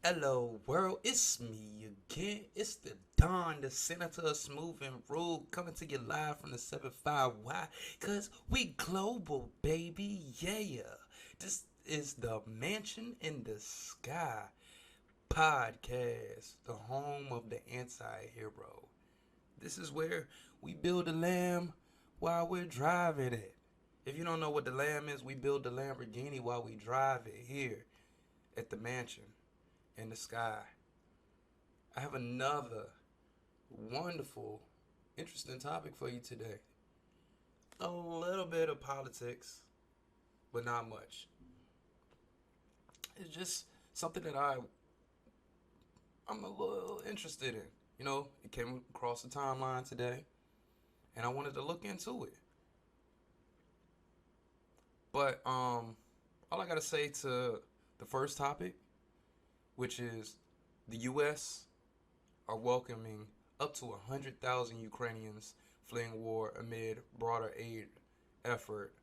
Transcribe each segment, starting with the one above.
Hello world, it's me again. It's the Don, the Senator of Smooth and Rude, coming to you live from the 75Y. Cause we global, baby, yeah. This is the Mansion in the Sky podcast, the home of the anti-hero. This is where we build a lamb while we're driving it. If you don't know what the lamb is, we build the Lamborghini while we drive it here at the mansion in the sky. I have another wonderful, interesting topic for you today. A little bit of politics, but not much. It's just something that I'm a little interested in. It came across the timeline today, and I wanted to look into it. But all I gotta say to the first topic, which is the U.S. are welcoming up to 100,000 Ukrainians fleeing war amid broader aid effort.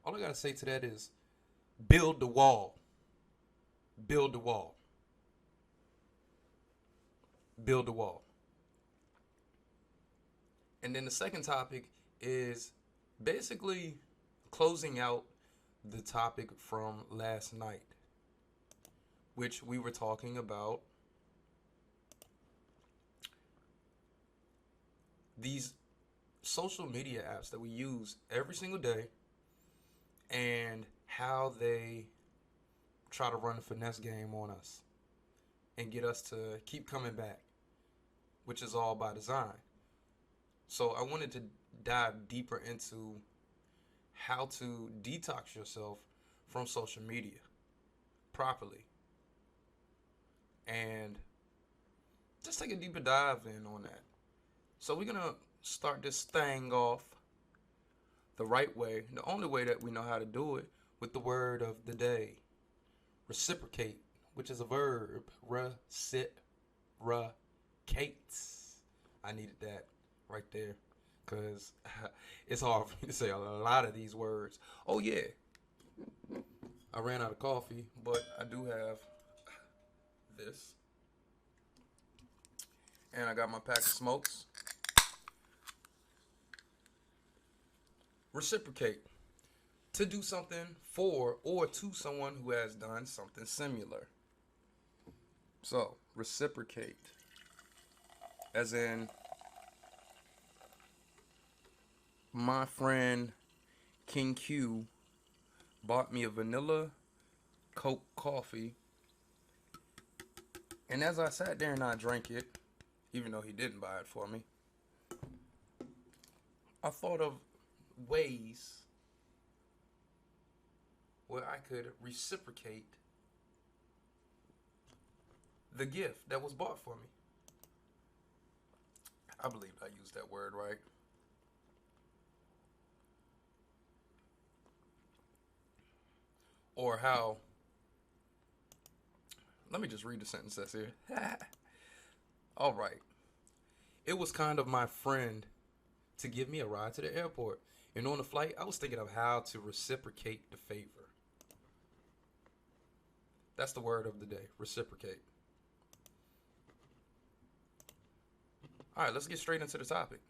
All I gotta say to that is build the wall. Build the wall. Build the wall. And then the second topic is basically closing out the topic from last night, which we were talking about these social media apps that we use every single day and how they try to run a finesse game on us and get us to keep coming back, which is all by design. So I wanted to dive deeper into how to detox yourself from social media properly and just take a deeper dive in on that. So we're going to start this thing off the right way, the only way that we know how to do it, with the word of the day. Reciprocate, which is a verb. Reciprocate. I needed that right there because it's hard for me to say a lot of these words. Oh, yeah. I ran out of coffee, but I do have this. And I got my pack of smokes. Reciprocate. To do something for or to someone who has done something similar. So, reciprocate. As in, my friend King Q bought me a vanilla Coke coffee. And as I sat there and I drank it, even though he didn't buy it for me, I thought of ways where I could reciprocate the gift that was bought for me. I believe I used that word right. Or how, let me just read the sentence that's here. All right. It was kind of my friend to give me a ride to the airport. And on the flight, I was thinking of how to reciprocate the favor. That's the word of the day, reciprocate. All right, let's get straight into the topic.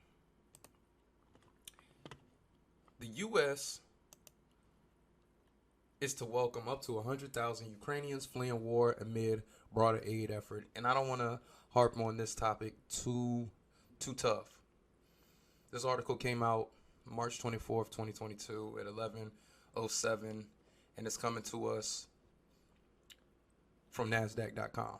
The U.S. is to welcome up to 100,000 Ukrainians fleeing war amid broader aid effort. And I don't want to harp on this topic too tough. This article came out March 24th, 2022 at 11:07, and it's coming to us from NASDAQ.com.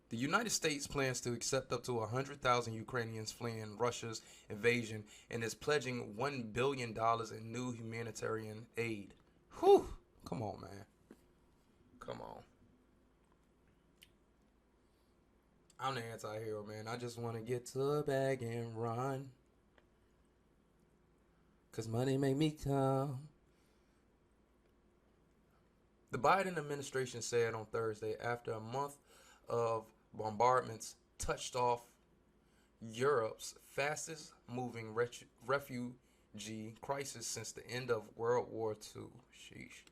The United States plans to accept up to 100,000 Ukrainians fleeing Russia's invasion and is pledging $1 billion in new humanitarian aid. Whew! Come on, man. Come on. I'm the anti-hero, man. I just want to get to the bag and run. Because money make me come. The Biden administration said on Thursday, after a month of bombardments touched off Europe's fastest moving refugee crisis since the end of World War II. Sheesh.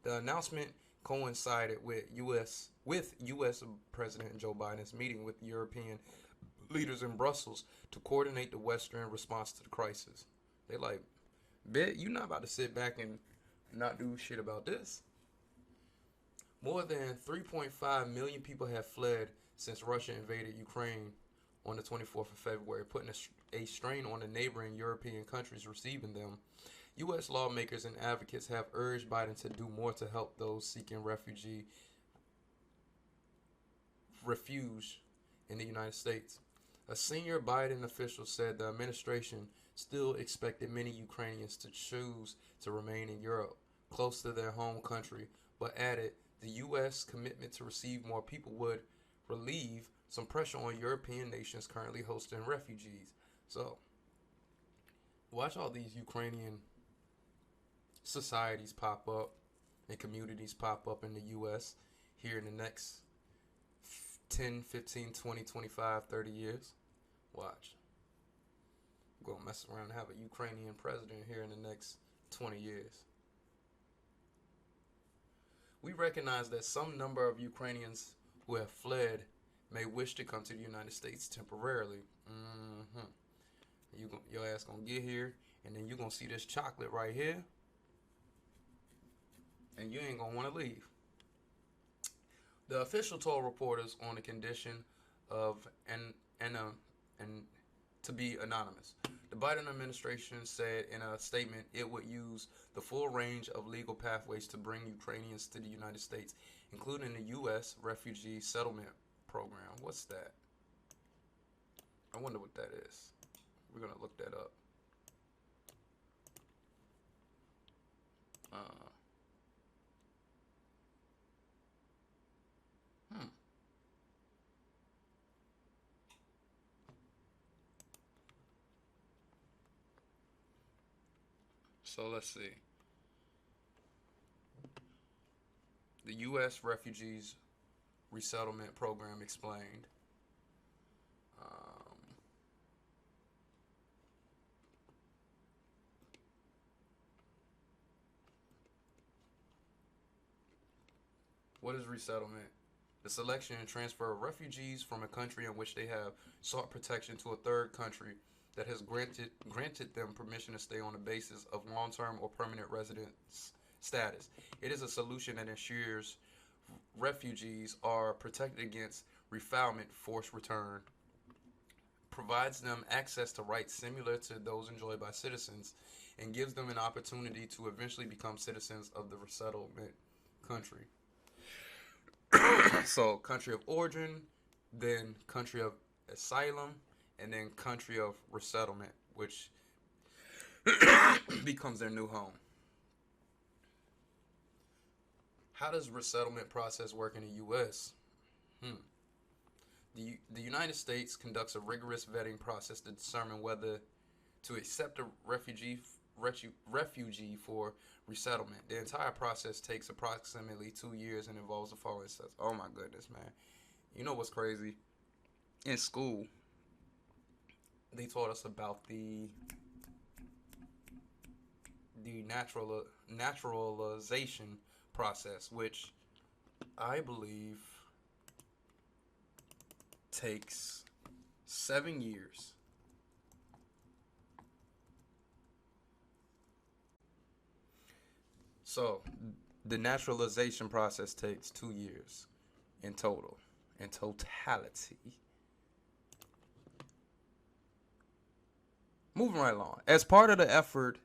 The announcement coincided with U.S. President Joe Biden's meeting with European leaders in Brussels to coordinate the Western response to the crisis. They like, bet you not about to sit back and not do shit about this. More than 3.5 million people have fled since Russia invaded Ukraine on the 24th of February, putting a strain on the neighboring European countries receiving them. U.S. lawmakers and advocates have urged Biden to do more to help those seeking refuge in the United States. A senior Biden official said the administration still expected many Ukrainians to choose to remain in Europe, close to their home country, but added the U.S. commitment to receive more people would relieve some pressure on European nations currently hosting refugees. So, watch all these Ukrainian societies pop up and communities pop up in the U.S. here in the next 10, 15, 20, 25, 30 years. Watch. We're going to mess around and have a Ukrainian president here in the next 20 years. We recognize that some number of Ukrainians who have fled may wish to come to the United States temporarily. Your ass going to get here, and then you're going to see this chocolate right here, and you ain't going to want to leave. The official told reporters on the condition of and to be anonymous. The Biden administration said in a statement it would use the full range of legal pathways to bring Ukrainians to the United States, including the U.S. Refugee Settlement Program. What's that? I wonder what that is. We're going to look that up. So let's see. The U.S. Refugees Resettlement Program explained. What is resettlement? The selection and transfer of refugees from a country in which they have sought protection to a third country that has granted them permission to stay on the basis of long-term or permanent residence status. It is a solution that ensures refugees are protected against refoulement, forced return, provides them access to rights similar to those enjoyed by citizens, and gives them an opportunity to eventually become citizens of the resettlement country. So, country of origin, then country of asylum, and then country of resettlement, which becomes their new home. How does resettlement process work in the U.S.? The United States conducts a rigorous vetting process to determine whether to accept a refugee for resettlement. The entire process takes approximately 2 years and involves the following steps. Oh my goodness, man. You know what's crazy? In school, they taught us about the naturalization process, which I believe takes 7 years. So, the naturalization process takes 2 years in totality. Moving right along. As part of the effort,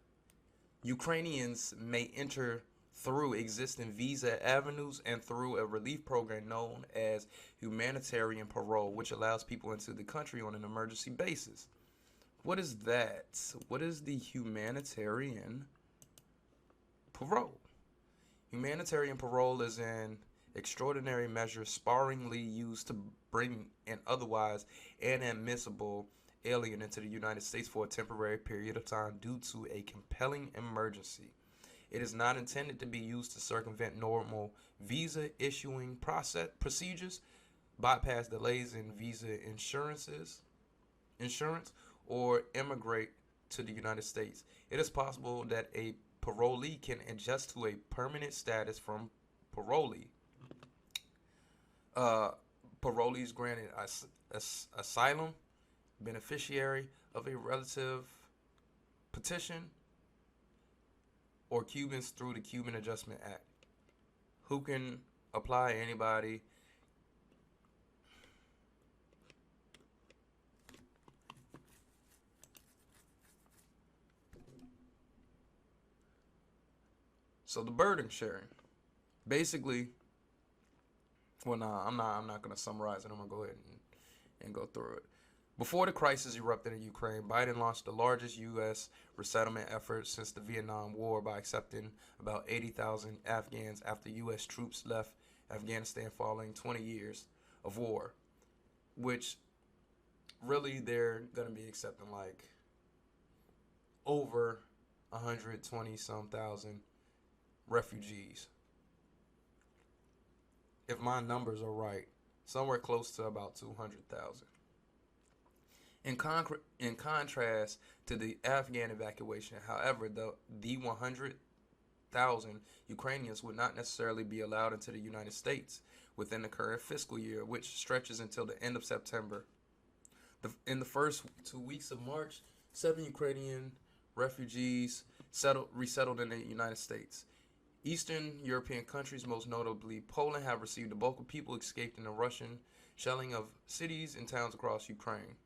Ukrainians may enter through existing visa avenues and through a relief program known as humanitarian parole, which allows people into the country on an emergency basis. What is that? What is the humanitarian parole? Humanitarian parole is an extraordinary measure sparingly used to bring an otherwise inadmissible alien into the United States for a temporary period of time due to a compelling emergency. It is not intended to be used to circumvent normal visa issuing procedures, bypass delays in visa insurance, or immigrate to the United States. It is possible that a parolee can adjust to a permanent status from parolee. Uh, Parolees granted asylum, beneficiary of a relative petition, or Cubans through the Cuban Adjustment Act. Who can apply? Anybody. So the burden sharing, basically. Well, nah, I'm not gonna summarize it. I'm gonna go ahead and go through it. Before the crisis erupted in Ukraine, Biden launched the largest U.S. resettlement effort since the Vietnam War by accepting about 80,000 Afghans after U.S. troops left Afghanistan following 20 years of war, which really they're going to be accepting like over 120 some thousand refugees. If my numbers are right, somewhere close to about 200,000. In contrast to the Afghan evacuation, however, the 100,000 Ukrainians would not necessarily be allowed into the United States within the current fiscal year, which stretches until the end of September. In the first 2 weeks of March, 7 Ukrainian refugees resettled in the United States. Eastern European countries, most notably Poland, have received the bulk of people escaped in the Russian shelling of cities and towns across Ukraine.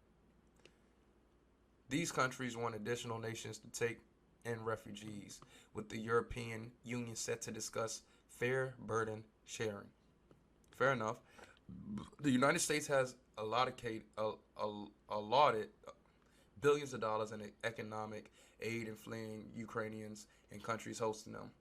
These countries want additional nations to take in refugees, with the European Union set to discuss fair burden sharing. Fair enough. The United States has allotted billions of dollars in economic aid in fleeing Ukrainians and countries hosting them.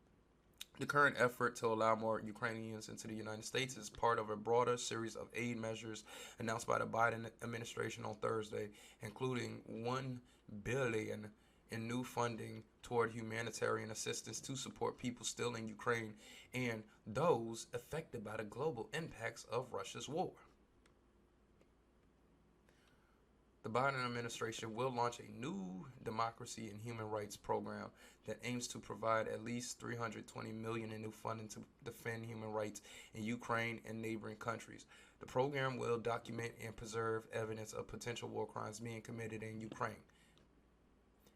The current effort to allow more Ukrainians into the United States is part of a broader series of aid measures announced by the Biden administration on Thursday, including $1 billion in new funding toward humanitarian assistance to support people still in Ukraine and those affected by the global impacts of Russia's war. The Biden administration will launch a new democracy and human rights program that aims to provide at least $320 million in new funding to defend human rights in Ukraine and neighboring countries. The program will document and preserve evidence of potential war crimes being committed in Ukraine.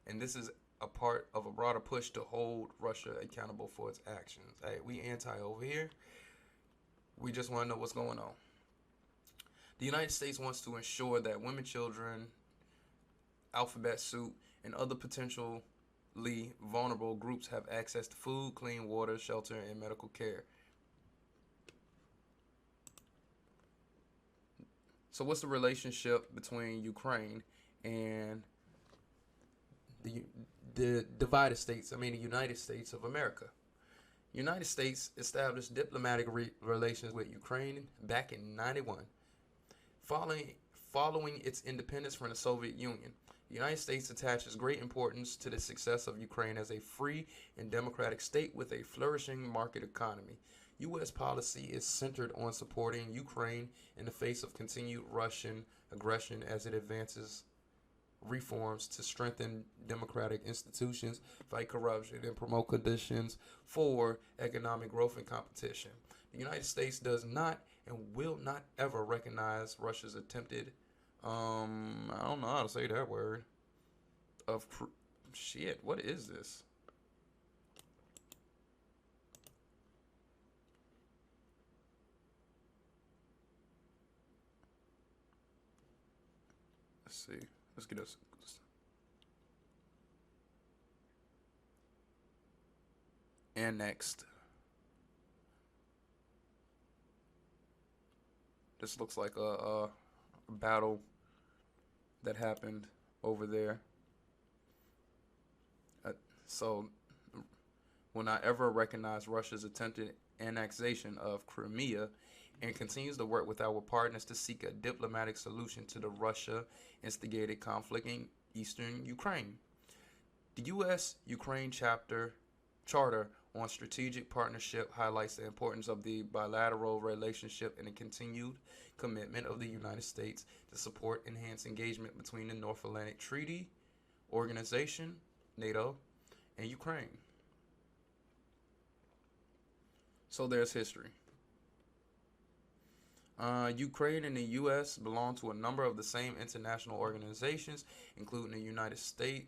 And this is a part of a broader push to hold Russia accountable for its actions. Hey, we anti over here. We just want to know what's going on. The United States wants to ensure that women, children, alphabet soup, and other potentially vulnerable groups have access to food, clean water, shelter, and medical care. So what's the relationship between Ukraine and the divided states, the United States of America? United States established diplomatic relations with Ukraine back in 91. Following its independence from the Soviet Union, the United States attaches great importance to the success of Ukraine as a free and democratic state with a flourishing market economy. U.S. policy is centered on supporting Ukraine in the face of continued Russian aggression as it advances reforms to strengthen democratic institutions, fight corruption, and promote conditions for economic growth and competition. The United States does not and will not ever recognize Russia's attempted, I don't know how to say that word, what is this? Let's see. Let's get us. Annexed. This looks like a battle that happened over there. So, will not ever recognize Russia's attempted annexation of Crimea and continues to work with our partners to seek a diplomatic solution to the Russia-instigated conflict in eastern Ukraine. The U.S.-Ukraine Charter on Strategic Partnership highlights the importance of the bilateral relationship and the continued commitment of the United States to support enhanced engagement between the North Atlantic Treaty Organization, NATO, and Ukraine. So there's history. Ukraine and the U.S. belong to a number of the same international organizations, including the United States,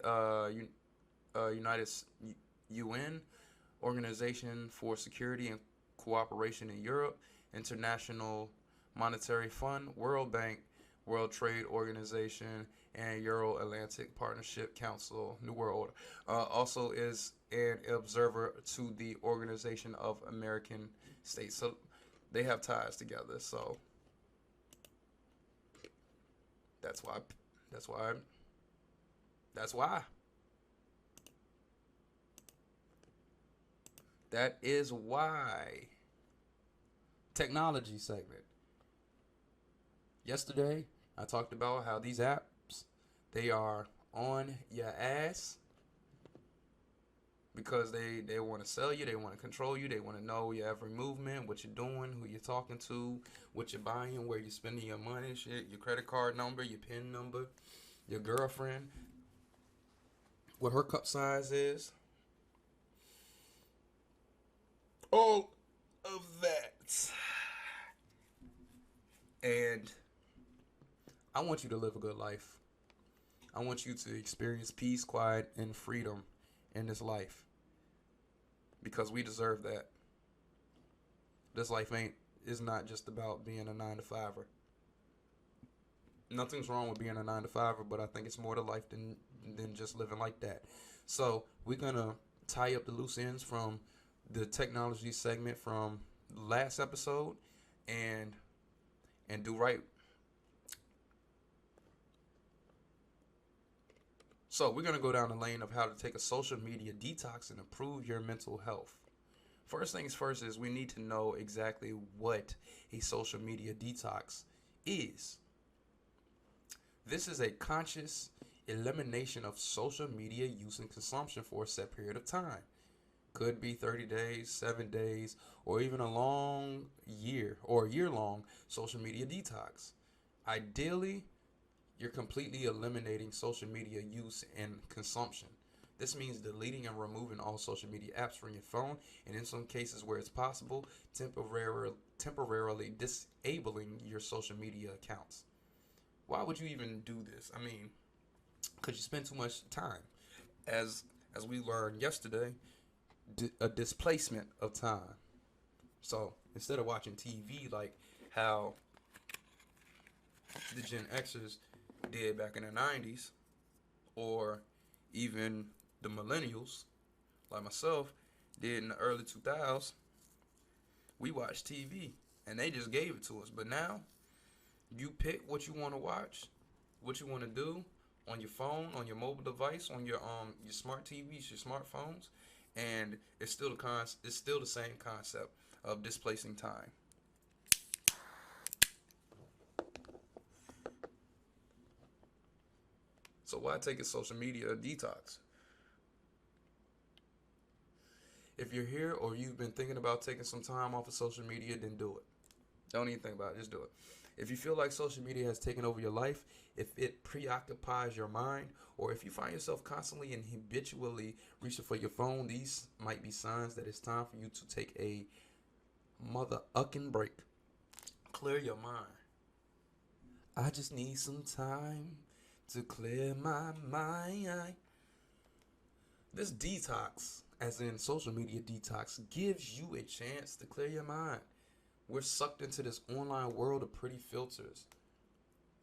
United UN, Organization for Security and Cooperation in Europe, International Monetary Fund, World Bank, World Trade Organization, and Euro-Atlantic Partnership Council, New World Order. Also is an observer to the Organization of American States. So they have ties together. So that's why. That's why. That's why. That is why. Technology segment. Yesterday, I talked about how these apps, they are on your ass because they want to sell you, they want to control you, they want to know your every movement, what you're doing, who you're talking to, what you're buying, where you're spending your money, shit, your credit card number, your PIN number, your girlfriend, what her cup size is. All of that. And I want you to live a good life. I want you to experience peace, quiet, and freedom in this life. Because we deserve that. This life is not just about being a 9-to-5er. Nothing's wrong with being a 9-to-5er, but I think it's more to life than just living like that. So we're gonna tie up the loose ends from the technology segment from last episode and do right. So we're going to go down the lane of how to take a social media detox and improve your mental health. First things first is we need to know exactly what a social media detox is. This is a conscious elimination of social media use and consumption for a set period of time. Could be 30 days, 7 days, or even a long year or a year-long social media detox. Ideally, you're completely eliminating social media use and consumption. This means deleting and removing all social media apps from your phone, and in some cases where it's possible, temporarily disabling your social media accounts. Why would you even do this? I mean, because you spend too much time. As we learned yesterday, a displacement of time. So instead of watching TV like how the Gen Xers did back in the 90s, or even the millennials like myself did in the early 2000s, we watched TV and they just gave it to us. But now you pick what you want to watch, what you want to do on your phone, on your mobile device, on your smart TVs, your smartphones, and it's still the same concept of displacing time. So why take a social media detox? If you're here or you've been thinking about taking some time off of social media, then do it. Don't even think about it, just do it. If you feel like social media has taken over your life, if it preoccupies your mind, or if you find yourself constantly and habitually reaching for your phone, these might be signs that it's time for you to take a mother-ucking break. Clear your mind. I just need some time to clear my mind. This detox, as in social media detox, gives you a chance to clear your mind. We're sucked into this online world of pretty filters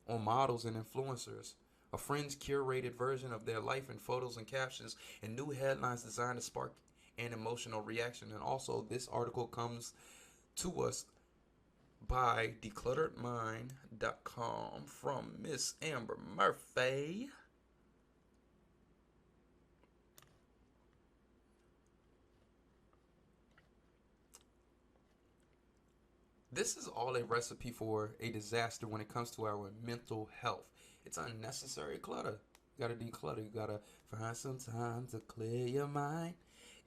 on models and influencers, a friend's curated version of their life in photos and captions, and new headlines designed to spark an emotional reaction. And also, this article comes to us by declutteredmind.com from Miss Amber Murphy. This is all a recipe for a disaster when it comes to our mental health. It's unnecessary clutter. You gotta declutter. You gotta find some time to clear your mind.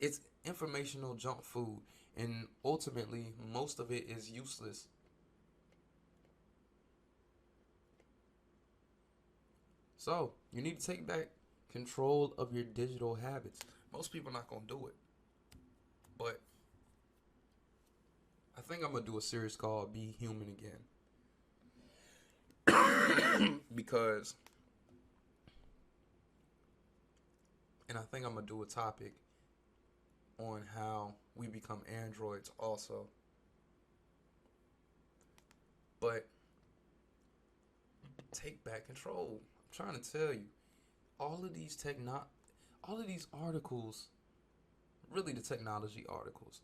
It's informational junk food, and ultimately, most of it is useless. So, you need to take back control of your digital habits. Most people are not gonna do it, but think I'm gonna do a series called "Be Human Again" because, and I think I'm gonna do a topic on how we become androids also. But take back control. I'm trying to tell you, all of these all of these articles, really the technology articles.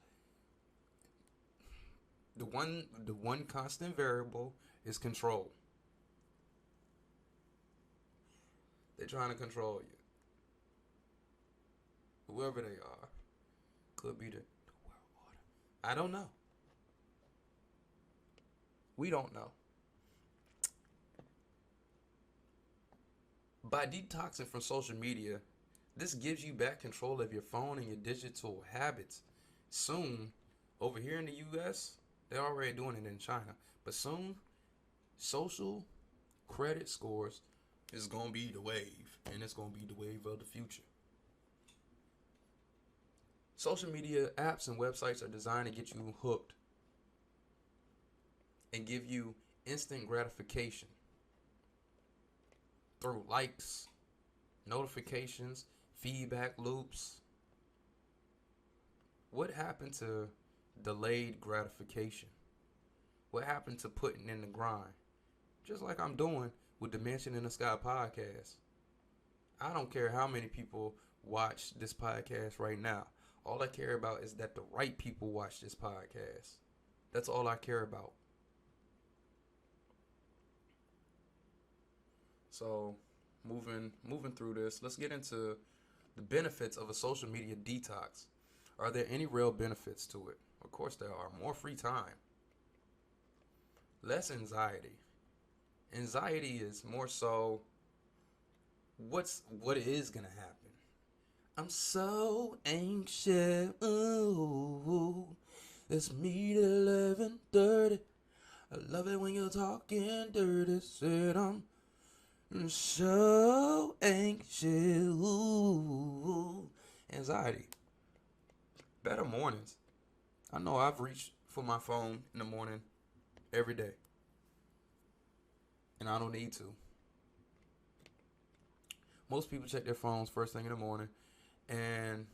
The one constant variable is control. They're trying to control you. Whoever they are. Could be the world order. I don't know. We don't know. By detoxing from social media, this gives you back control of your phone and your digital habits. Soon, over here in the US, they're already doing it in China. But soon, social credit scores is going to be the wave. And it's going to be the wave of the future. Social media apps and websites are designed to get you hooked and give you instant gratification through likes, notifications, feedback loops. What happened to delayed gratification? What happened to putting in the grind? Just like I'm doing with the Mansion in the Sky podcast. I don't care how many people watch this podcast right now. All I care about is that the right people watch this podcast. That's all I care about. So, moving through this, let's get into the benefits of a social media detox. Are there any real benefits to it? Of course there are. More free time. Less anxiety. Anxiety is more so what is gonna happen. I'm so anxious. Ooh, let's meet at 11:30. I love it when you're talking dirty. Said I'm so anxious. Ooh. Anxiety. Better mornings. I know I've reached for my phone in the morning every day. And I don't need to. Most people check their phones first thing in the morning and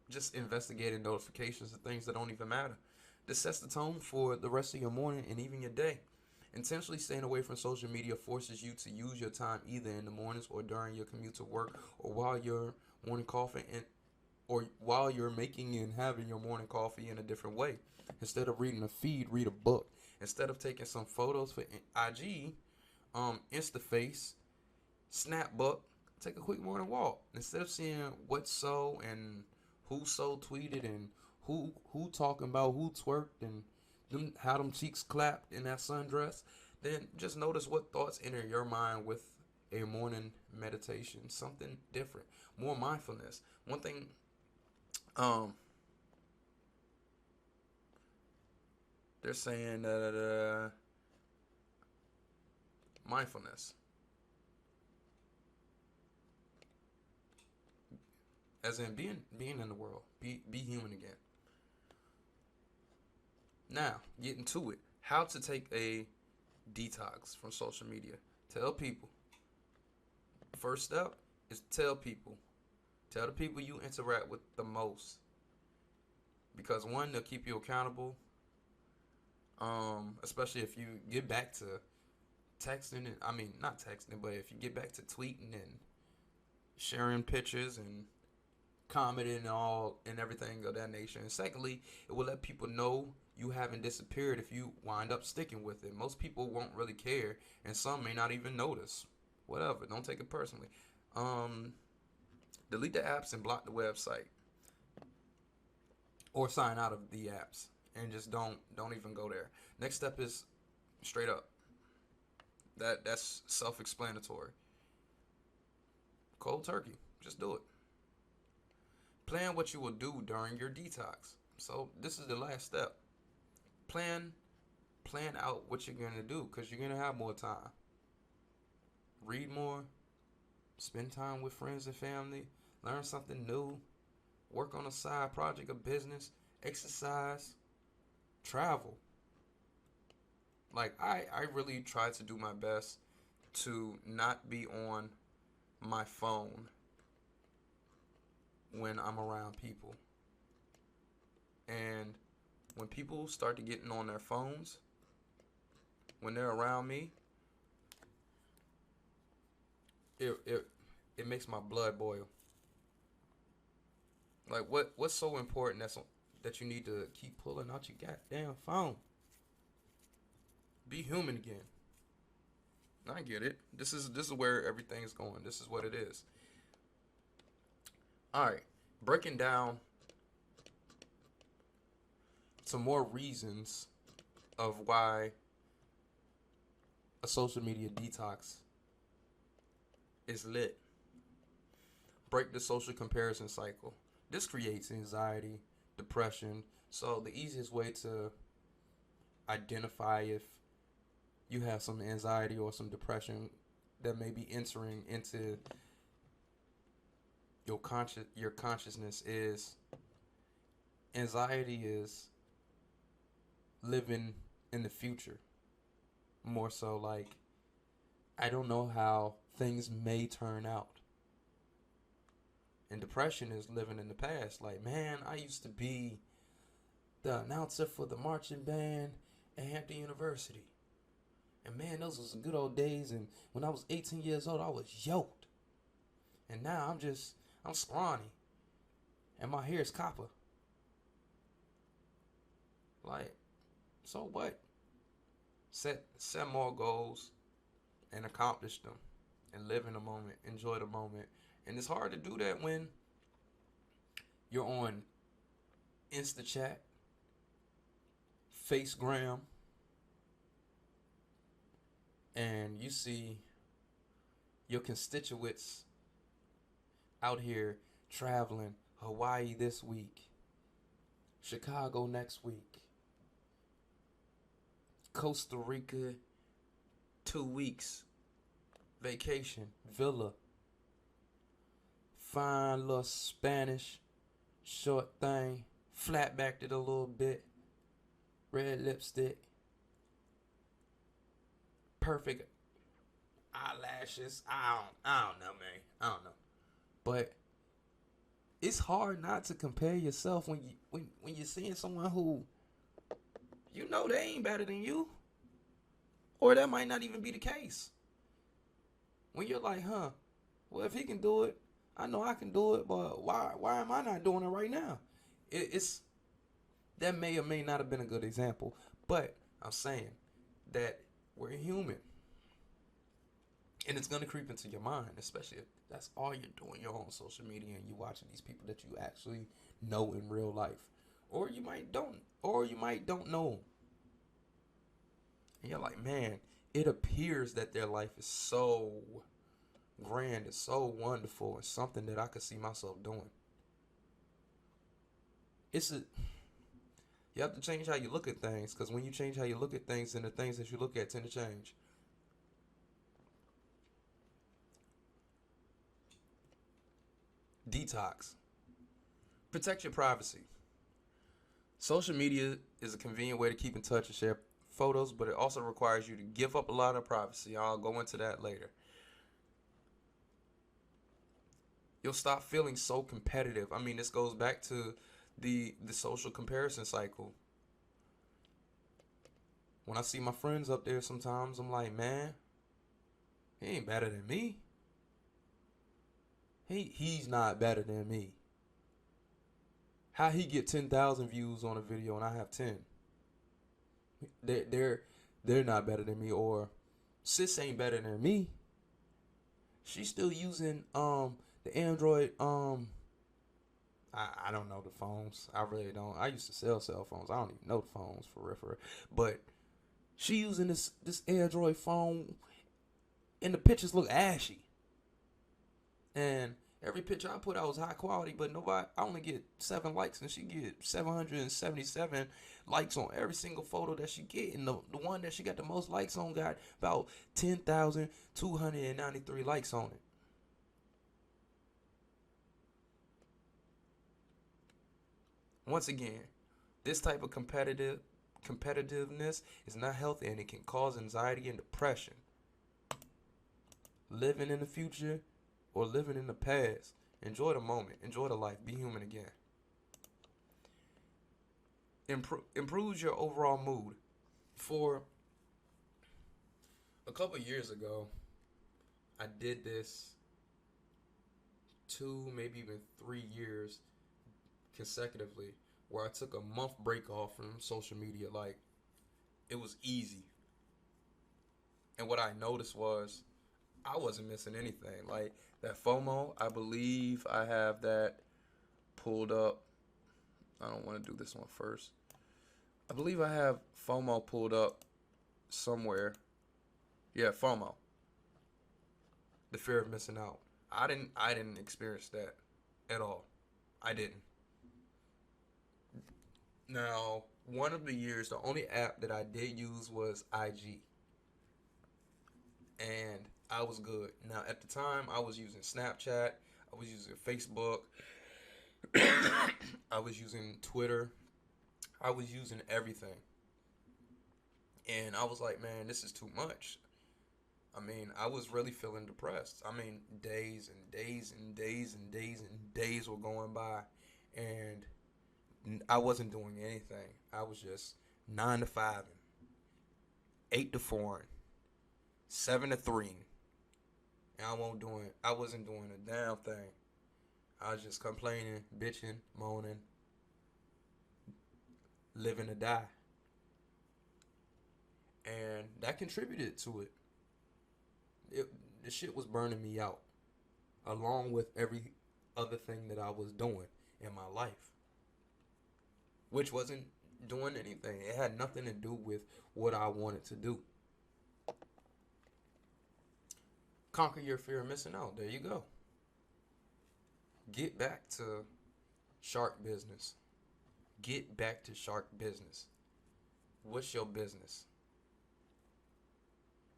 just investigating notifications and things that don't even matter. This sets the tone for the rest of your morning and even your day. Intentionally staying away from social media forces you to use your time either in the mornings or during your commute to work or while you're morning coffee or while you're making and having your morning coffee in a different way. Instead of reading a feed, read a book. Instead of taking some photos for IG, InstaFace, Snapbook, take a quick morning walk. Instead of seeing what so and who so tweeted and who talking about who twerked and them how them cheeks clapped in that sundress, then just notice what thoughts enter your mind with a morning meditation, something different, more mindfulness. One thing, they're saying that mindfulness, as in being in the world, be human again. Now, getting to it, how to take a detox from social media. Tell people. First step is tell people. Tell the people you interact with the most. Because one, they'll keep you accountable. Especially if you get back to texting and not texting, but if you get back to tweeting and sharing pictures and commenting and all and everything of that nature. And secondly, it will let people know you haven't disappeared if you wind up sticking with it. Most people won't really care, and some may not even notice. Whatever, don't take it personally. Delete the apps and block the website, or sign out of the apps and just don't even go there. Next step is straight up. That's self-explanatory. Cold turkey, just do it. Plan what you will do during your detox. So this is the last step. Plan out what you're going to do because you're going to have more time. Read more. Spend time with friends and family. Learn something new. Work on a side project of business. exercise, travel. Like I really try to do my best to not be on my phone when I'm around people. And when people start to getting on their phones, when they're around me, it makes my blood boil. Like what's so important that you need to keep pulling out your goddamn phone? Be human again. I get it. This is where everything is going. This is what it is. All right, breaking down some more reasons of why a social media detox is lit. Break the social comparison cycle. This creates anxiety, depression. So the easiest way to identify if you have some anxiety or some depression that may be entering into your consciousness is anxiety is living in the future. More so like I don't know how things may turn out. And depression is living in the past. Like, man, I used to be the announcer for the marching band at Hampton University. And man, those was the good old days. And when I was 18 years old, I was yoked. And now I'm scrawny. And my hair is copper. Like, so what? Set more goals and accomplish them. And live in the moment. Enjoy the moment. And it's hard to do that when you're on InstaChat, Facegram, and you see your constituents out here traveling. Hawaii this week, Chicago next week, Costa Rica 2 weeks, vacation, villa, fine little Spanish, short thing, flat backed it a little bit, red lipstick, perfect eyelashes. I don't know, man. I don't know. But it's hard not to compare yourself when you're seeing someone who you know they ain't better than you. Or that might not even be the case. When you're like, well, if he can do it, I know I can do it, but why am I not doing it right now? It's that may or may not have been a good example, but I'm saying that we're human. And it's going to creep into your mind, especially if that's all you're doing. You're on social media and you're watching these people that you actually know in real life. Or you might don't know them. And you're like, man, it appears that their life is so grand, it's so wonderful, and something that I could see myself doing. You have to change how you look at things, because when you change how you look at things, then the things that you look at tend to change. Detox. Protect your privacy. Social media is a convenient way to keep in touch and share photos, but it also requires you to give up a lot of privacy. I'll go into that later. You'll stop feeling so competitive. I mean, this goes back to the social comparison cycle. When I see my friends up there sometimes, I'm like, man, he ain't better than me. He's not better than me. How he get 10,000 views on a video and I have 10? They're not better than me. Or sis ain't better than me. She's still using the Android I don't know the phones. I really don't. I used to sell cell phones. I don't even know the phones for real. But she using this Android phone and the pictures look ashy. And every picture I put out was high quality, but I only get 7 likes, and she get 777 likes on every single photo that she get. And the one that she got the most likes on got about 10,293 likes on it. Once again, This type of competitiveness is not healthy, and it can cause anxiety and depression. Living in the future or living in the past. Enjoy the moment. Enjoy the life. Be human again. Improves your overall mood. For a couple years ago, I did this 2, maybe even 3 years consecutively, where I took a month break off from social media. Like, it was easy. And what I noticed was I wasn't missing anything. Like, that FOMO, I believe I have that pulled up. I don't want to do this one first. I believe I have FOMO pulled up somewhere. Yeah, FOMO. The fear of missing out. I didn't experience that at all. I didn't. Now, one of the years, the only app that I did use was IG. And I was good. Now, at the time, I was using Snapchat. I was using Facebook. I was using Twitter. I was using everything. And I was like, man, this is too much. I mean, I was really feeling depressed. I mean, days and days and days and days and days were going by, and I wasn't doing anything. I was just 9 to 5, 8 to 4, 7 to 3, and I wasn't doing a damn thing. I was just complaining, bitching, moaning, living to die, and that contributed to it. The shit was burning me out, along with every other thing that I was doing in my life, which wasn't doing anything. It had nothing to do with what I wanted to do. Conquer your fear of missing out. There you go. Get back to shark business. Get back to shark business. What's your business?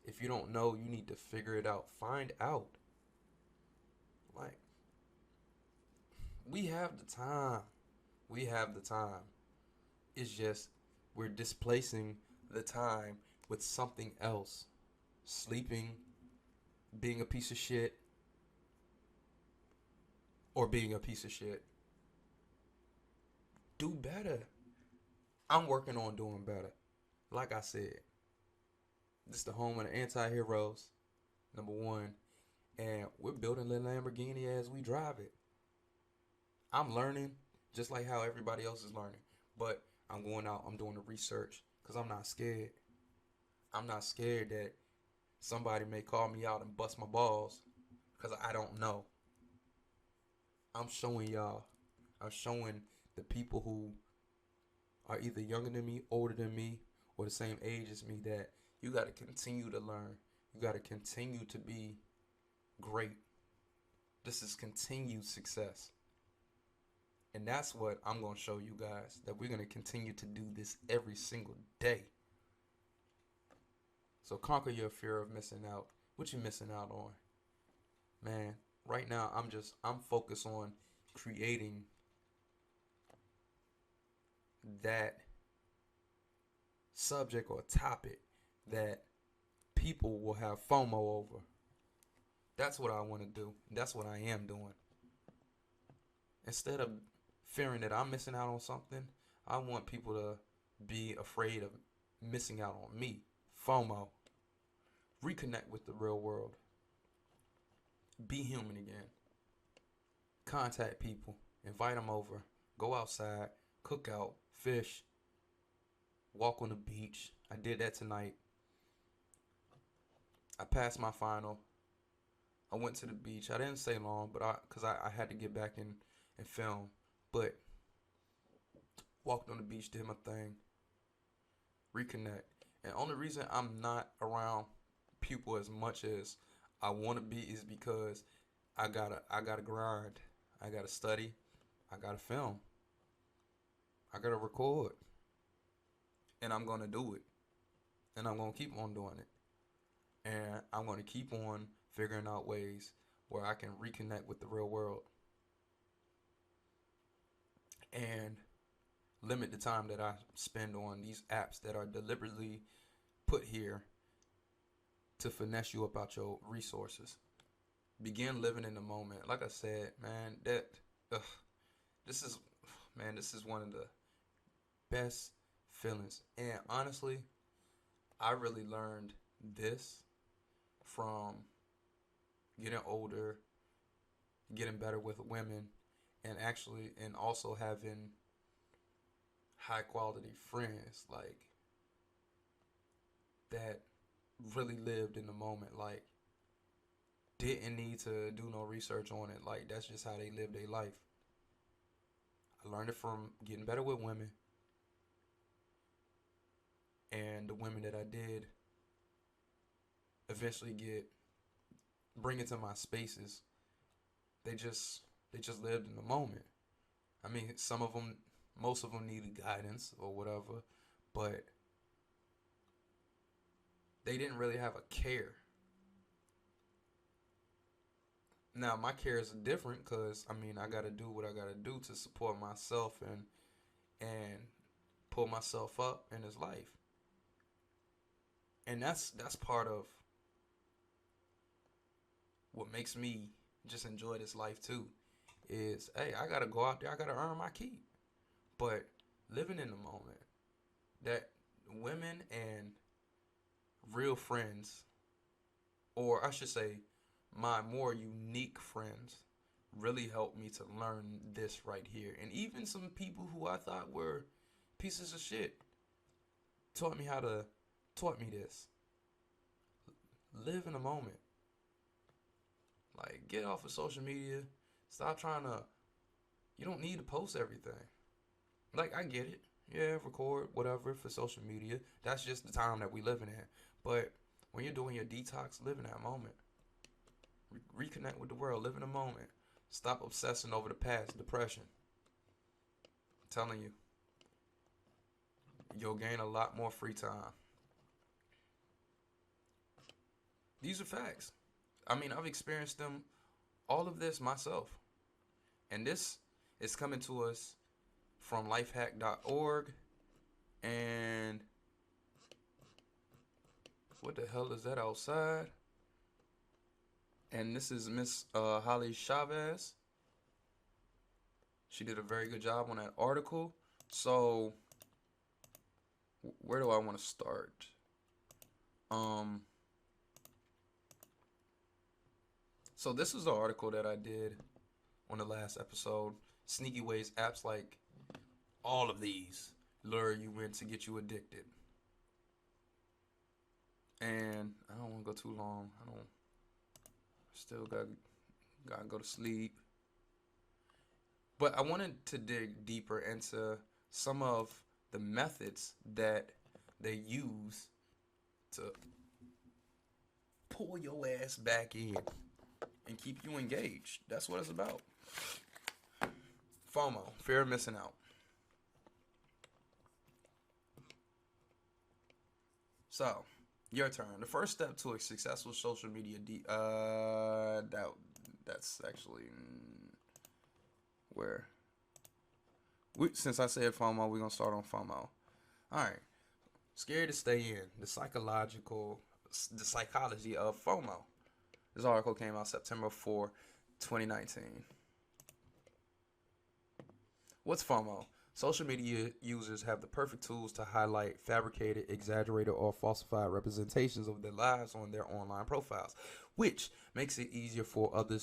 If you don't know, you need to figure it out. Find out. Like, we have the time. We have the time. It's just we're displacing the time with something else. Sleeping, being a piece of shit, or being a piece of shit. Do better. I'm working on doing better. Like I said, this is the home of the anti-heroes, number one. And we're building the Lamborghini as we drive it. I'm learning just like how everybody else is learning. But I'm going out, I'm doing the research because I'm not scared. I'm not scared that somebody may call me out and bust my balls because I don't know. I'm showing y'all. I'm showing the people who are either younger than me, older than me, or the same age as me that you got to continue to learn. You got to continue to be great. This is continued success. And that's what I'm going to show you guys, that we're going to continue to do this every single day. So conquer your fear of missing out. What you missing out on? Man, right now I'm focused on creating that subject or topic that people will have FOMO over. That's what I want to do. That's what I am doing. Instead of fearing that I'm missing out on something, I want people to be afraid of missing out on me. FOMO. Reconnect with the real world. Be human again. Contact people. Invite them over. Go outside. Cook out. Fish. Walk on the beach. I did that tonight. I passed my final. I went to the beach. I didn't stay long, but because I had to get back and film. But walked on the beach, did my thing. Reconnect. And only reason I'm not around people as much as I want to be is because I gotta grind. I gotta study. I gotta film. I gotta record. And I'm gonna do it. And I'm gonna keep on doing it. And I'm gonna keep on figuring out ways where I can reconnect with the real world. And limit the time that I spend on these apps that are deliberately put here to finesse you about your resources. Begin living in the moment. Like I said, man, ugh, this is, man, this is one of the best feelings. And honestly, I really learned this from getting older, getting better with women, and also having high quality friends like that really lived in the moment, like didn't need to do no research on it. Like that's just how they live their life. I learned it from getting better with women, and the women that I did eventually bring into my spaces. They just lived in the moment. I mean, most of them needed guidance or whatever, but they didn't really have a care. Now my cares are different because I mean I gotta do what I gotta do to support myself and pull myself up in this life, and that's part of what makes me just enjoy this life too. Is hey, I gotta go out there, I gotta earn my keep, but living in the moment. That women and real friends, or I should say, my more unique friends, really helped me to learn this right here. And even some people who I thought were pieces of shit taught me this. Live in the moment. Like, get off of social media. Stop trying to. You don't need to post everything. Like, I get it. Yeah, record whatever for social media. That's just the time that we living in. But when you're doing your detox, live in that moment. Reconnect with the world. Live in the moment. Stop obsessing over the past. Depression. I'm telling you, you'll gain a lot more free time. These are facts. I mean, I've experienced all of this myself. And this is coming to us from lifehack.org. And what the hell is that outside? And this is Miss Holly Chavez. She did a very good job on that article. So, where do I want to start? So this is the article that I did on the last episode. Sneaky ways apps like all of these lure you in to get you addicted. And I don't want to go too long. Still gotta go to sleep. But I wanted to dig deeper into some of the methods that they use to pull your ass back in and keep you engaged. That's what it's about. FOMO, fear of missing out. So, your turn. The first step to a successful social media that's actually where since I said FOMO, we're gonna start on FOMO. Alright. Scared to stay in. The psychology of FOMO. This article came out September 4, 2019. What's FOMO? Social media users have the perfect tools to highlight fabricated, exaggerated, or falsified representations of their lives on their online profiles, which makes it easier for other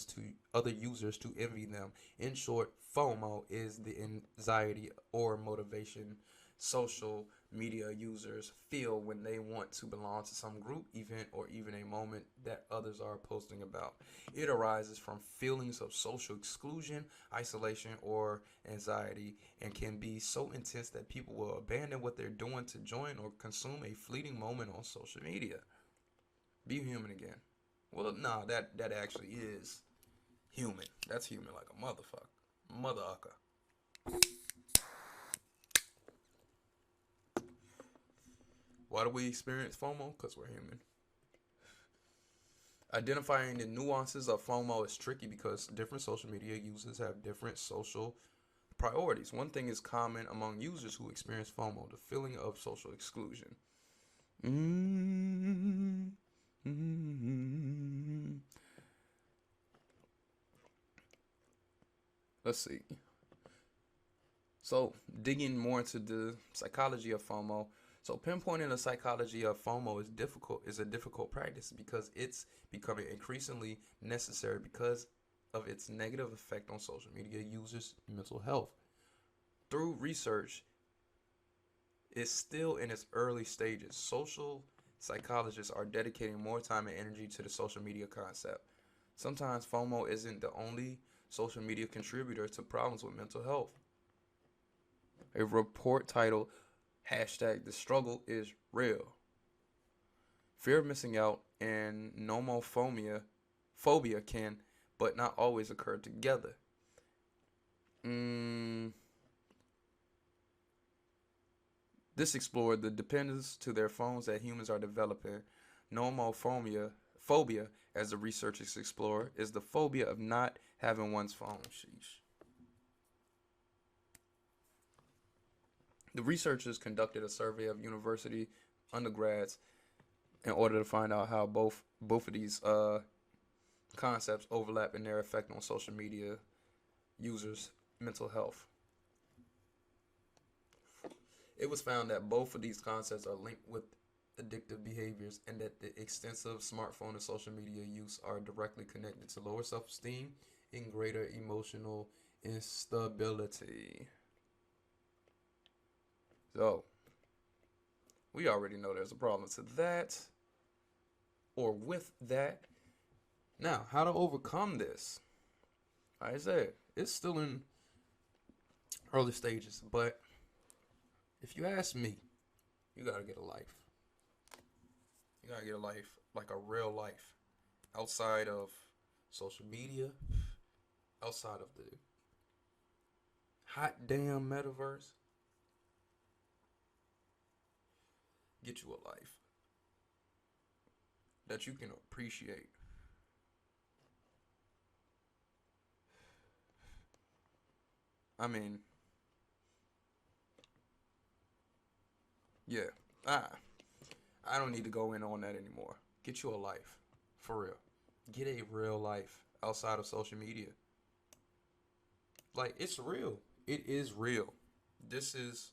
users to envy them. In short, FOMO is the anxiety or motivation social media users feel when they want to belong to some group, event, or even a moment that others are posting about. It arises from feelings of social exclusion, isolation, or anxiety, and can be so intense that people will abandon what they're doing to join or consume a fleeting moment on social media. Be human again. Well, nah, that actually is human. That's human like a motherfucker. Mother-ucker. Why do we experience FOMO? Because we're human. Identifying the nuances of FOMO is tricky because different social media users have different social priorities. One thing is common among users who experience FOMO, the feeling of social exclusion. Let's see. So, digging more into the psychology of FOMO. So, pinpointing the psychology of FOMO is a difficult practice because it's becoming increasingly necessary because of its negative effect on social media users' mental health. Through research, it's still in its early stages. Social psychologists are dedicating more time and energy to the social media concept. Sometimes FOMO isn't the only social media contributor to problems with mental health. A report titled #The Struggle is Real. Fear of missing out and nomophobia can, but not always occur together. This explored the dependence to their phones that humans are developing. Phobia, as the researchers explore, is the phobia of not having one's phone. Sheesh. The researchers conducted a survey of university undergrads in order to find out how both of these concepts overlap in their effect on social media users' mental health. It was found that both of these concepts are linked with addictive behaviors and that the extensive smartphone and social media use are directly connected to lower self-esteem and greater emotional instability. So, we already know there's a problem to that, or with that. Now, how to overcome this? Like I said, it's still in early stages, but if you ask me, you gotta get a life. You gotta get a life, like a real life, outside of social media, outside of the hot damn metaverse. Get you a life that you can appreciate. I mean, yeah, I don't need to go in on that anymore. Get you a life, for real. Get a real life outside of social media. Like, it's real. It is real. This is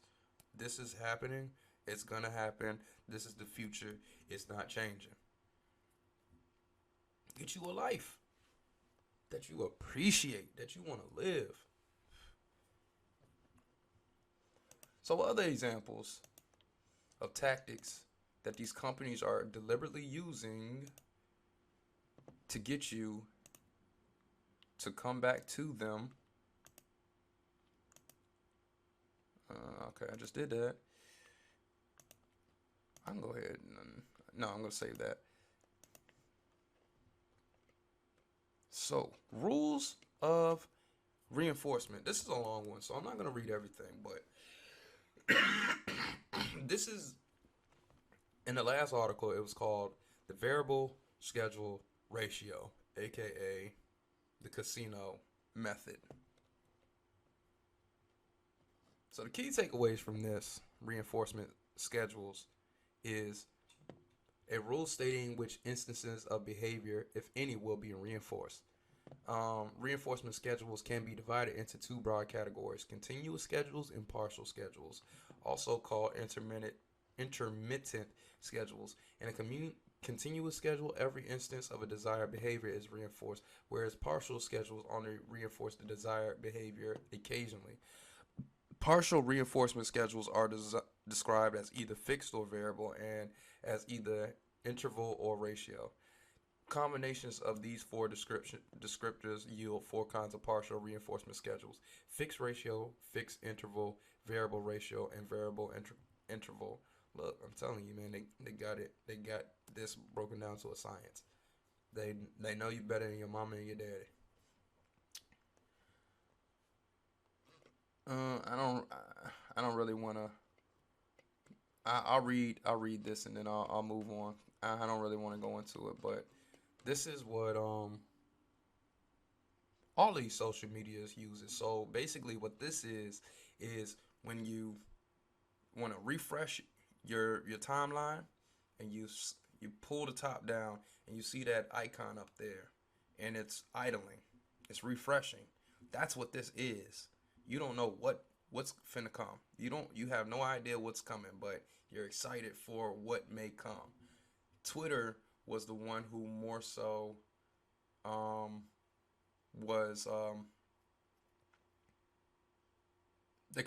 happening. It's gonna happen. This is the future. It's not changing. Get you a life that you appreciate, that you want to live. So, other examples of tactics that these companies are deliberately using to get you to come back to them. Okay, I just did that. I can go ahead and no, I'm going to save that. So, rules of reinforcement. This is a long one, so I'm not going to read everything, but this is, in the last article, it was called the variable schedule ratio, aka the casino method. So the key takeaways from this reinforcement schedules is a rule stating which instances of behavior, if any, will be reinforced. Reinforcement schedules can be divided into two broad categories: continuous schedules and partial schedules, also called intermittent schedules. In a continuous schedule, every instance of a desired behavior is reinforced, whereas partial schedules only reinforce the desired behavior occasionally. Partial reinforcement schedules are described as either fixed or variable and as either interval or ratio. Combinations of these four descriptors yield four kinds of partial reinforcement schedules: fixed ratio, fixed interval, variable ratio, and variable interval. Look, I'm telling you, man, they got it. They got this broken down to a science. They know you better than your mama and your daddy. I don't really want to. I'll read this and then I'll move on. I don't really want to go into it, but this is what All these social medias use it. So basically, what this is when you want to refresh your timeline, and you pull the top down and you see that icon up there, and it's idling, it's refreshing. That's what this is. You don't know what's finna come. You have no idea what's coming, but you're excited for what may come. Twitter was the one who more so um was they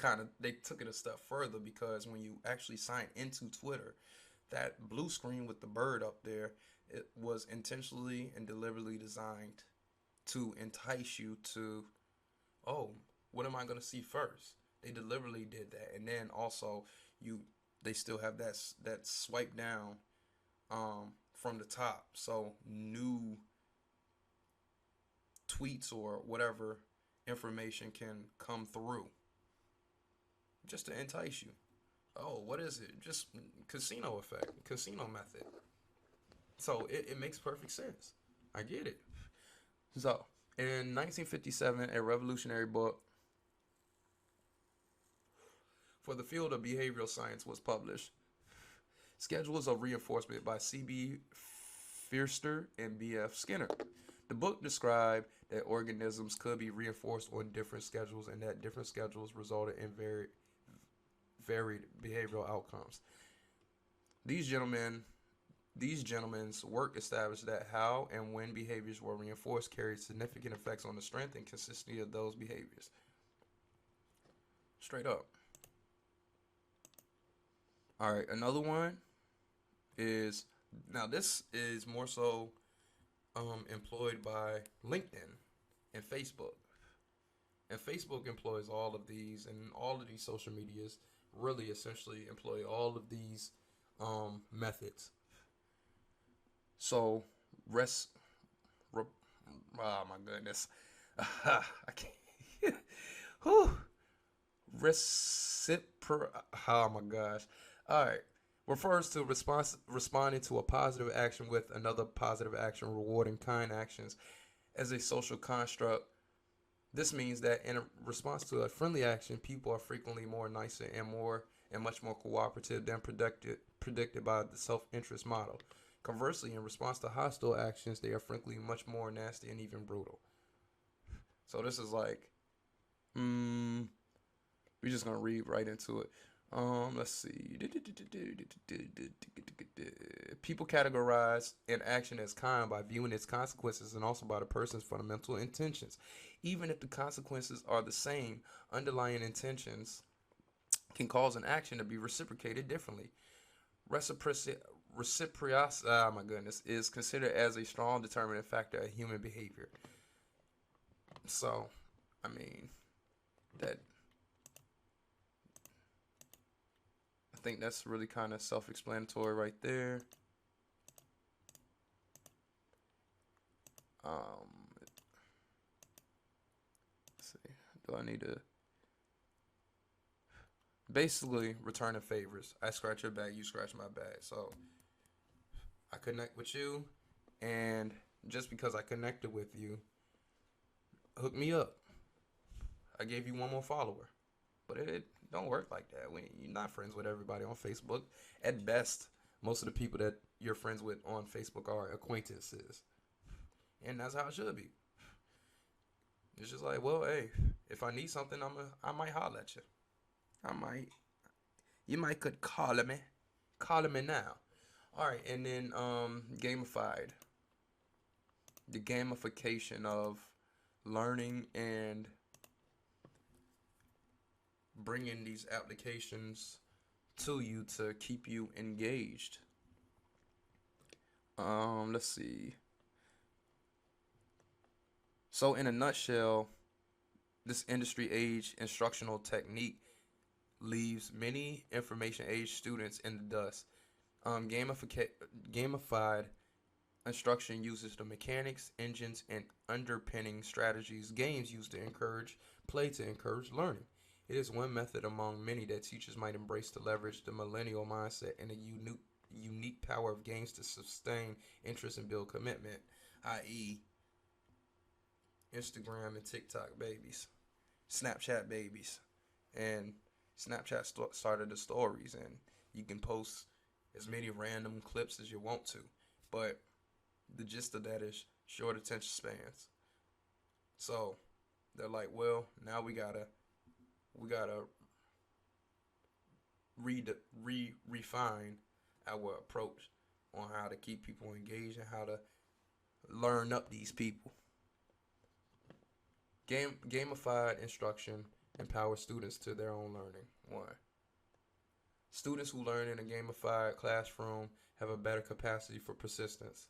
took it a step further, because when you actually sign into Twitter, that blue screen with the bird up there, it was intentionally and deliberately designed to entice you to, oh, what am I going to see first? They deliberately did that. And then also, you they still have that swipe down from the top, so new tweets or whatever information can come through just to entice you. Oh, what is it? Just casino effect, casino method. So it makes perfect sense. I get it. So in 1957, a revolutionary book for the field of behavioral science was published. Schedules of Reinforcement by C.B. Fearster and B.F. Skinner. The book described that organisms could be reinforced on different schedules, and that different schedules resulted in varied behavioral outcomes. These gentlemen These gentlemen's work established that how and when behaviors were reinforced carried significant effects on the strength and consistency of those behaviors. Straight up. All right, another one is, now this is more so employed by LinkedIn and Facebook. And Facebook employs all of these, and all of these social medias really essentially employ all of these methods. So, oh my goodness, I can't. Whew. Oh my gosh. All right. Refers to responding to a positive action with another positive action, rewarding kind actions as a social construct. This means that in response to a friendly action, people are frequently more nicer and much more cooperative than predicted by the self-interest model. Conversely, in response to hostile actions, they are frankly much more nasty and even brutal. So this is like, we're just gonna read right into it. Let's see. People categorize an action as kind by viewing its consequences and also by the person's fundamental intentions. Even if the consequences are the same, underlying intentions can cause an action to be reciprocated differently. Reciprocity, oh my goodness, is considered as a strong determining factor of human behavior. So, I mean, I think that's really kind of self-explanatory right there. Let's see. Do I need to? Basically, returning favors. I scratch your back, you scratch my back. So I connect with you, and just because I connected with you, hook me up. I gave you one more follower, but it don't work like that. You're not friends with everybody on Facebook. At best, most of the people that you're friends with on Facebook are acquaintances, and that's how it should be. It's just like, well, hey, if I need something, I might holler at you. I might. You might could call me. Call me now. All right, and then gamified. The gamification of learning and bringing these applications to you to keep you engaged. Let's see. So in a nutshell, this industry age instructional technique leaves many information age students in the dust. Gamified instruction uses the mechanics, engines, and underpinning strategies games use to encourage play to encourage learning. It is one method among many that teachers might embrace to leverage the millennial mindset and the unique power of games to sustain interest and build commitment, i.e., Instagram and TikTok babies, Snapchat babies, and Snapchat started the stories, and you can post as many random clips as you want to, but the gist of that is short attention spans. So they're like, well, now we gotta refine our approach on how to keep people engaged and how to learn up these people. Gamified instruction empowers students to their own learning. One, students who learn in a gamified classroom have a better capacity for persistence.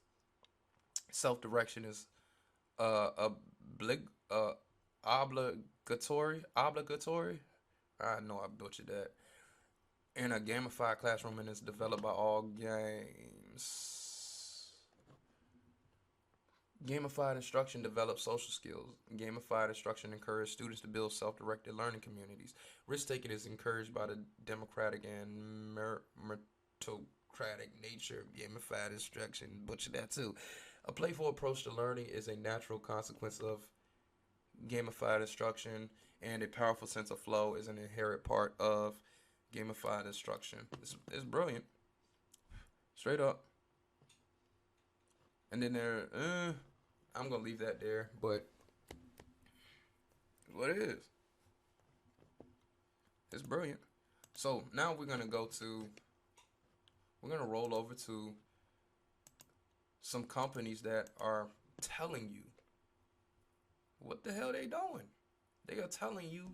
Self-direction is oblig obligatory. I know I butchered that. In a gamified classroom, and it's developed by all games. Gamified instruction develops social skills. Gamified instruction encourages students to build self-directed learning communities. Risk-taking is encouraged by the democratic and meritocratic nature of gamified instruction. Butcher that too. A playful approach to learning is a natural consequence of gamified instruction, and a powerful sense of flow is an inherent part of gamified instruction. It's brilliant, straight up. And then I'm gonna leave that there, but what it is, it's brilliant. So now we're gonna roll over to some companies that are telling you what the hell they doing. They are telling you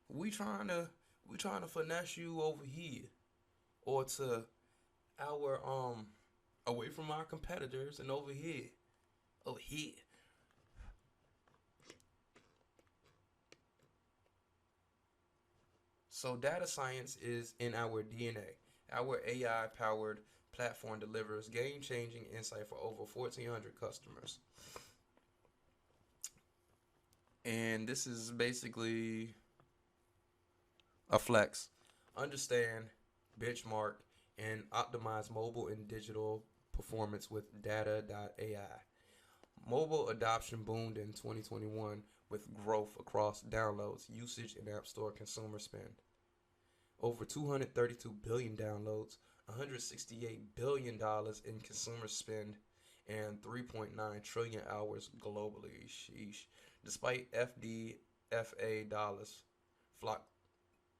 we trying to finesse you over here, or to our away from our competitors and over here. Over here. So data science is in our DNA. Our AI powered platform delivers game changing insight for over 1,400 customers. And this is basically a flex. Understand, benchmark, and optimize mobile and digital performance with data.ai. Mobile adoption boomed in 2021 with growth across downloads, usage, and App Store consumer spend. Over 232 billion downloads, $168 billion in consumer spend, and 3.9 trillion hours globally. Sheesh. Despite FDFA dollars flock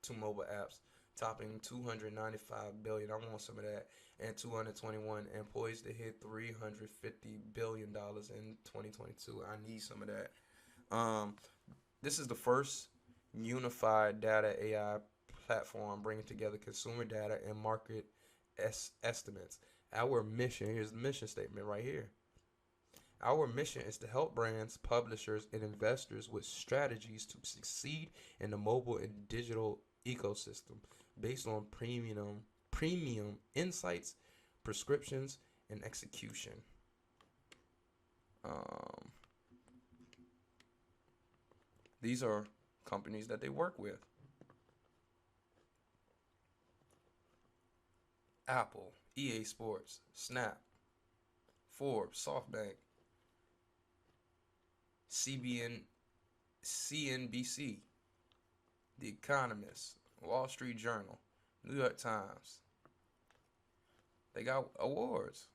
to mobile apps, topping 295 billion. I want some of that. And 221, and poised to hit 350 billion dollars in 2022. I need some of that. Um, this is the first unified data AI platform bringing together consumer data and market estimates. Our mission, here's the mission statement right here. Our mission is to help brands, publishers, and investors with strategies to succeed in the mobile and digital ecosystem based on premium insights, prescriptions, and execution. Um, these are companies that they work with: Apple, EA Sports, Snap, Forbes, SoftBank, CBN, CNBC, The Economist, Wall Street Journal, New York Times. They got awards.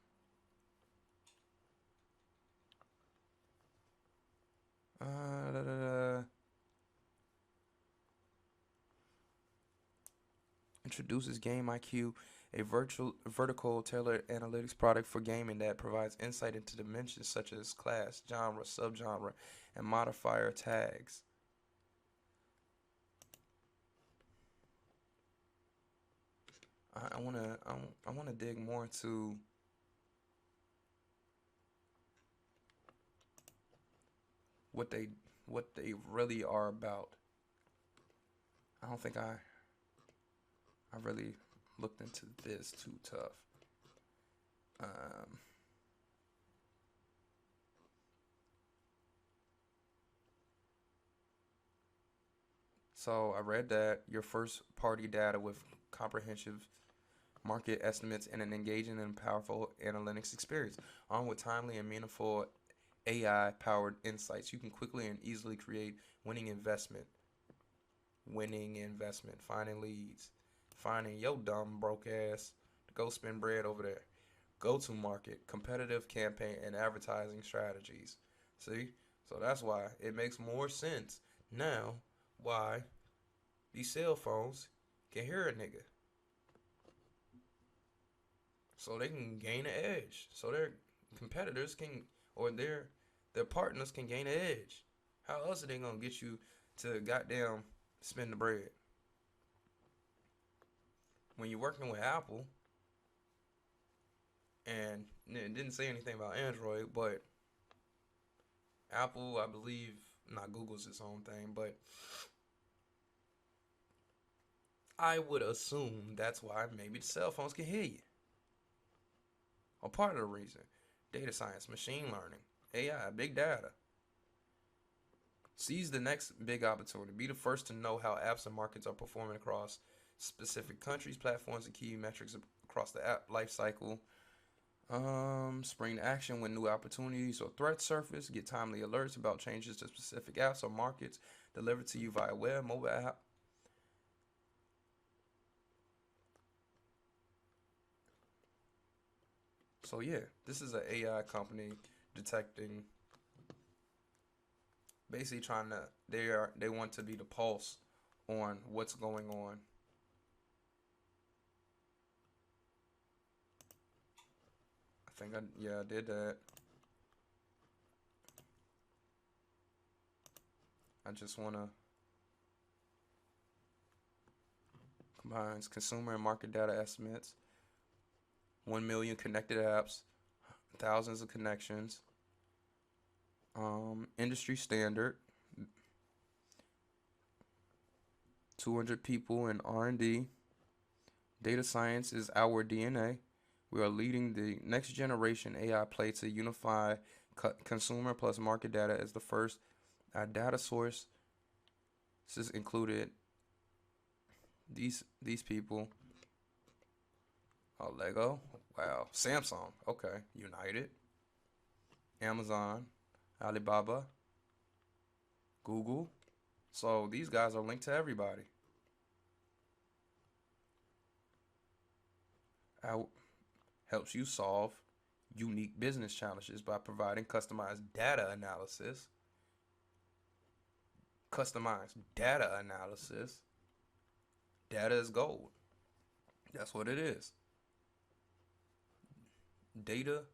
Da, da, da. Introduces Game IQ, a vertical tailored analytics product for gaming that provides insight into dimensions such as class, genre, subgenre, and modifier tags. I wanna dig more into what they really are about. I don't think I really looked into this too tough. Um, so I read that your first party data with comprehensive market estimates and an engaging and powerful analytics experience, along with timely and meaningful AI powered insights. You can quickly and easily create winning investment. Winning investment. Finding leads. Finding your dumb broke ass to go spend bread over there. Go to market, competitive campaign, and advertising strategies. See? So that's why it makes more sense now why these cell phones can hear a nigga. So they can gain an edge. So their competitors can, or their partners can gain an edge. How else are they gonna get you to goddamn spend the bread? When you're working with Apple, and it didn't say anything about Android, but Apple, I believe, not Google's its own thing, but I would assume that's why maybe the cell phones can hear you. Or part of the reason. Data science, machine learning, AI, big data. Seize the next big opportunity. Be the first to know how apps and markets are performing across specific countries, platforms, and key metrics across the app lifecycle. Spring action when new opportunities or threats surface. Get timely alerts about changes to specific apps or markets delivered to you via web, mobile app. So yeah, this is an AI company detecting, basically trying to, they want to be the pulse on what's going on. I did that. I just want to combines consumer and market data estimates, 1 million connected apps, thousands of connections, industry standard, 200 people in R&D. Data science is our DNA. We are leading the next generation AI play to unify consumer plus market data as the first data source. This is included these people. Oh, Lego. Wow. Samsung. Okay. United. Amazon. Alibaba. Google. So these guys are linked to everybody. Helps you solve unique business challenges by providing customized data analysis. Data is gold. That's what it is. Data,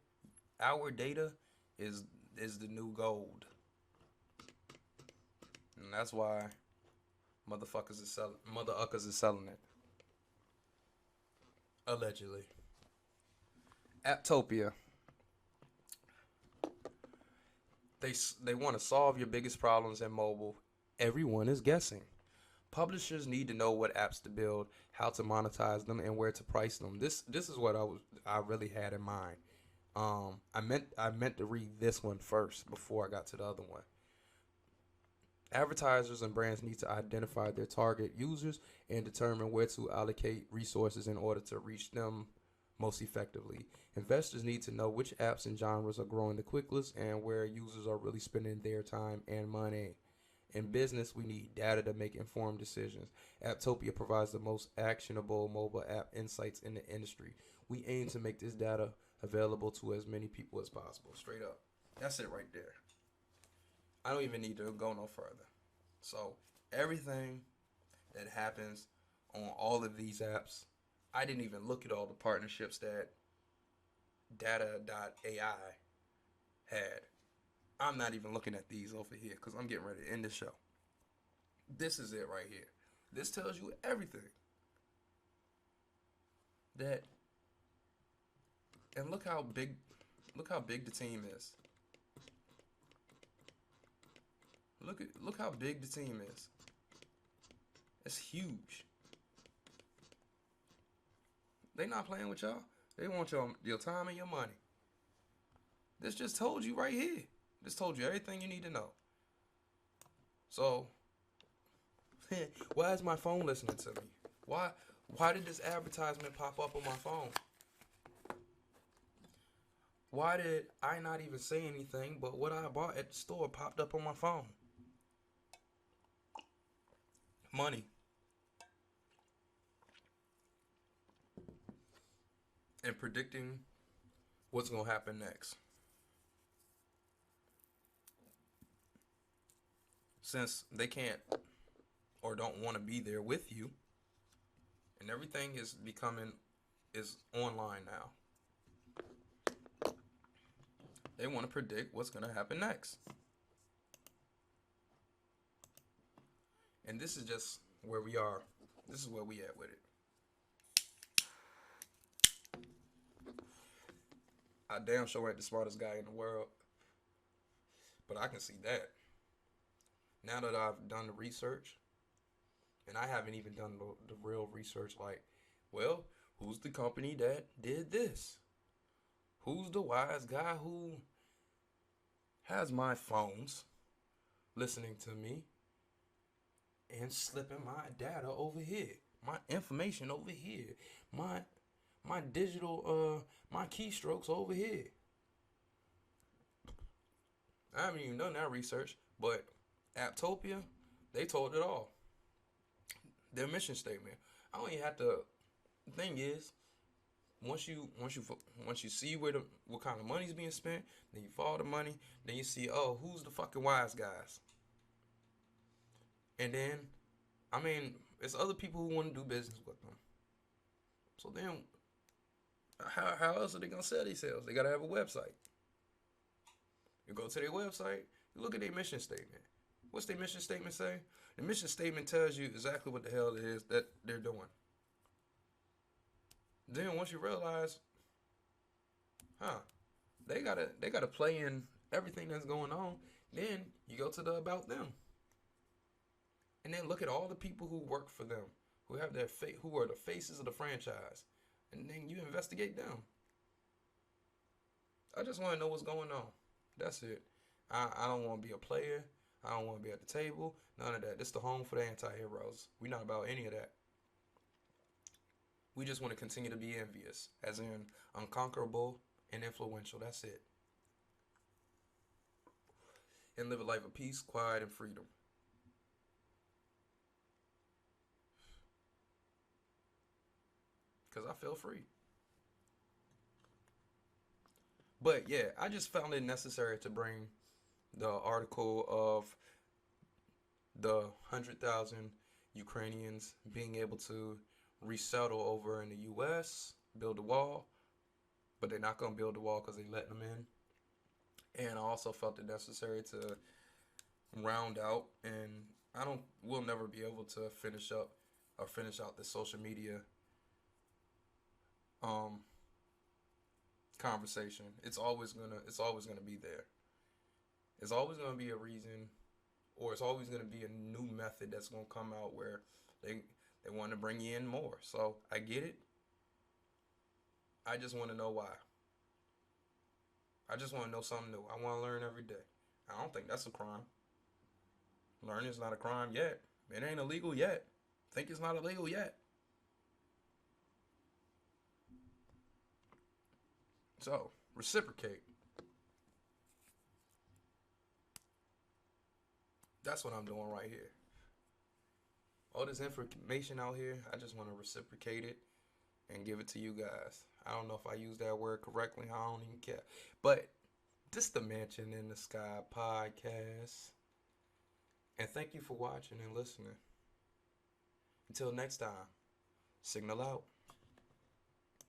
our data is the new gold. And that's why mother uckers is selling it. Allegedly. Apptopia. They want to solve your biggest problems in mobile. Everyone is guessing. Publishers need to know what apps to build, how to monetize them, and where to price them. This is what I really had in mind. I meant to read this one first before I got to the other one. Advertisers and brands need to identify their target users and determine where to allocate resources in order to reach them most effectively. Investors need to know which apps and genres are growing the quickest and where users are really spending their time and money. In business, we need data to make informed decisions. Apptopia provides the most actionable mobile app insights in the industry. We aim to make this data available to as many people as possible. Straight up. That's it right there. I don't even need to go no further. So everything that happens on all of these apps, I didn't even look at all the partnerships that data.ai had. I'm not even looking at these over here because I'm getting ready to end the show. This is it right here. This tells you everything. And look how big the team is. Look how big the team is. It's huge. They not playing with y'all. They want your time and your money. This just told you right here. This told you everything you need to know. So, why is my phone listening to me? Why did this advertisement pop up on my phone? Why did I not even say anything, but what I bought at the store popped up on my phone? Money. And predicting what's going to happen next. Since they can't or don't want to be there with you, and everything is online now. They want to predict what's going to happen next. And this is just where we are. This is where we at with it. I damn sure ain't the smartest guy in the world. But I can see that. Now that I've done the research, and I haven't even done the real research, like, well, who's the company that did this? Who's the wise guy who has my phones listening to me and slipping my data over here, my information over here, my digital my keystrokes over here? I haven't even done that research, but Apptopia, they told it all. Their mission statement. I don't even have to. The thing is, once you see what kind of money's being spent, then you follow the money, then you see, oh, who's the fucking wise guys? And then, I mean, it's other people who want to do business with them. So then, how else are they gonna sell themselves? They gotta have a website. You go to their website, you look at their mission statement. What's their mission statement say? The mission statement tells you exactly what the hell it is that they're doing. Then once you realize, they gotta play in everything that's going on, then you go to the about them. And then look at all the people who work for them, who have who are the faces of the franchise. And then you investigate them. I just want to know what's going on. That's it. I don't want to be a player. I don't want to be at the table. None of that. This is the home for the anti-heroes. We're not about any of that. We just want to continue to be envious, as in unconquerable and influential. That's it. And live a life of peace, quiet, and freedom. Because I feel free. But yeah, I just found it necessary to bring the article of the 100,000 Ukrainians being able to resettle over in the U.S., build a wall, but they're not going to build a wall because they letting them in. And I also felt it necessary to round out, and we'll never be able to finish out the social media conversation. It's always gonna be there. It's always gonna be a reason, or it's always gonna be a new method that's gonna come out where they want to bring you in more. So I get it. I just want to know why. I just want to know something new. I want to learn every day. I don't think that's a crime. Learning is not a crime yet. It ain't illegal yet. Think it's not illegal yet. So, reciprocate. That's what I'm doing right here. All this information out here, I just want to reciprocate it and give it to you guys. I don't know if I use that word correctly. I don't even care. But this the Mansion in the Sky podcast. And thank you for watching and listening. Until next time, signal out.